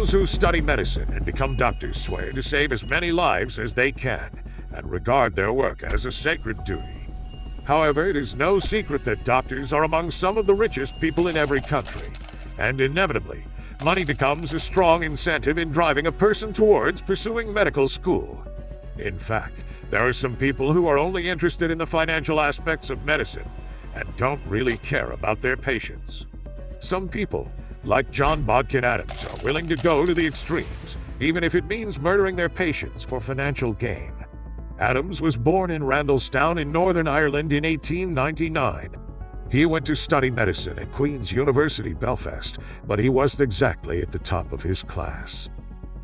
Those who study medicine and become doctors swear to save as many lives as they can and regard their work as a sacred duty. However, it is no secret that doctors are among some of the richest people in every country, and inevitably, money becomes a strong incentive in driving a person towards pursuing medical school. In fact, there are some people who are only interested in the financial aspects of medicine and don't really care about their patients. Some people, like John Bodkin Adams, are willing to go to the extremes, even if it means murdering their patients for financial gain. Adams was born in Randalstown in Northern Ireland in 1899. He went to study medicine at Queen's University, Belfast, but he wasn't exactly at the top of his class.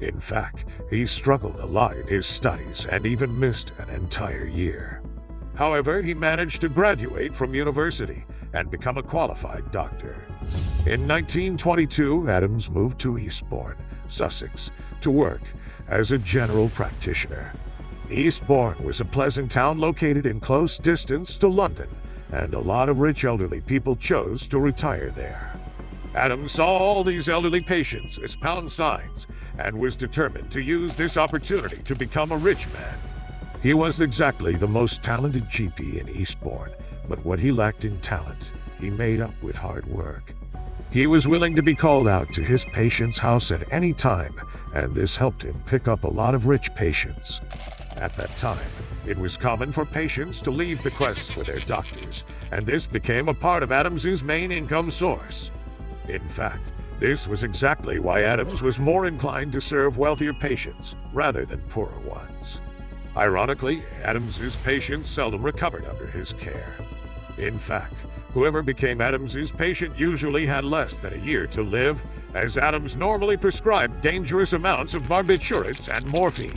In fact, he struggled a lot in his studies and even missed an entire year. However, he managed to graduate from university and become a qualified doctor. In 1922, Adams moved to Eastbourne, Sussex, to work as a general practitioner. Eastbourne was a pleasant town located in close distance to London, and a lot of rich elderly people chose to retire there. Adams saw all these elderly patients as pound signs and was determined to use this opportunity to become a rich man. He wasn't exactly the most talented GP in Eastbourne, but what he lacked in talent, he made up with hard work. He was willing to be called out to his patient's house at any time, and this helped him pick up a lot of rich patients. At that time, it was common for patients to leave bequests for their doctors, and this became a part of Adams's main income source. In fact, this was exactly why Adams was more inclined to serve wealthier patients rather than poorer ones. Ironically, Adams's patients seldom recovered under his care. In fact, whoever became Adams's patient usually had less than a year to live, as Adams normally prescribed dangerous amounts of barbiturates and morphine.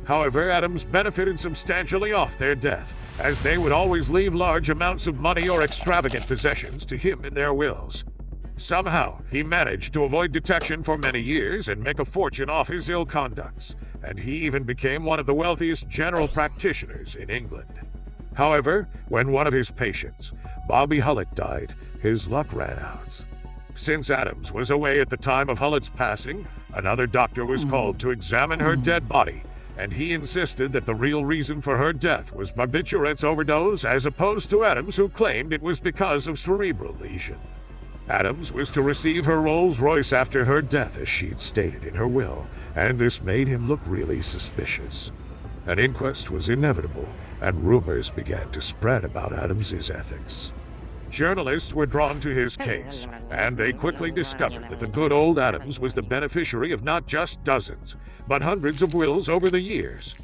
However, Adams benefited substantially off their death, as they would always leave large amounts of money or extravagant possessions to him in their wills. Somehow, he managed to avoid detection for many years and make a fortune off his ill conducts, and he even became one of the wealthiest general practitioners in England. However, when one of his patients, Bobby Hullett, died, his luck ran out. Since Adams was away at the time of Hullett's passing, another doctor was called to examine her dead body, and he insisted that the real reason for her death was barbiturates overdose, as opposed to Adams, who claimed it was because of cerebral lesion. Adams was to receive her Rolls-Royce after her death, as she'd stated in her will, and this made him look really suspicious. An inquest was inevitable, and rumors began to spread about Adams's ethics. Journalists were drawn to his case, and they quickly discovered that the good old Adams was the beneficiary of not just dozens, but hundreds of wills over the years.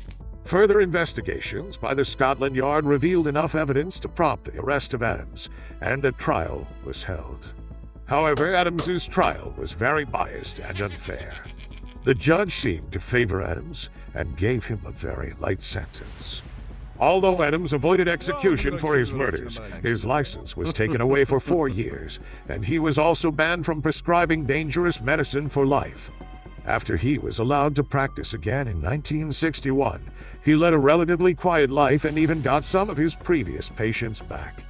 Further investigations by the Scotland Yard revealed enough evidence to prompt the arrest of Adams, and a trial was held. However, Adams's trial was very biased and unfair. The judge seemed to favor Adams and gave him a very light sentence. Although Adams avoided execution for his murders, his license was taken away for 4 years, and he was also banned from prescribing dangerous medicine for life. After he was allowed to practice again in 1961, he led a relatively quiet life and even got some of his previous patients back.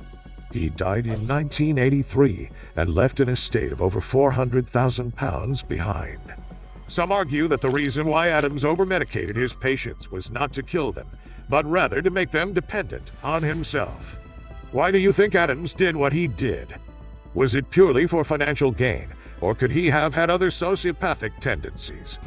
He died in 1983 and left an estate of over £400,000 behind. Some argue that the reason why Adams overmedicated his patients was not to kill them, but rather to make them dependent on himself. Why do you think Adams did what he did? Was it purely for financial gain, or could he have had other sociopathic tendencies?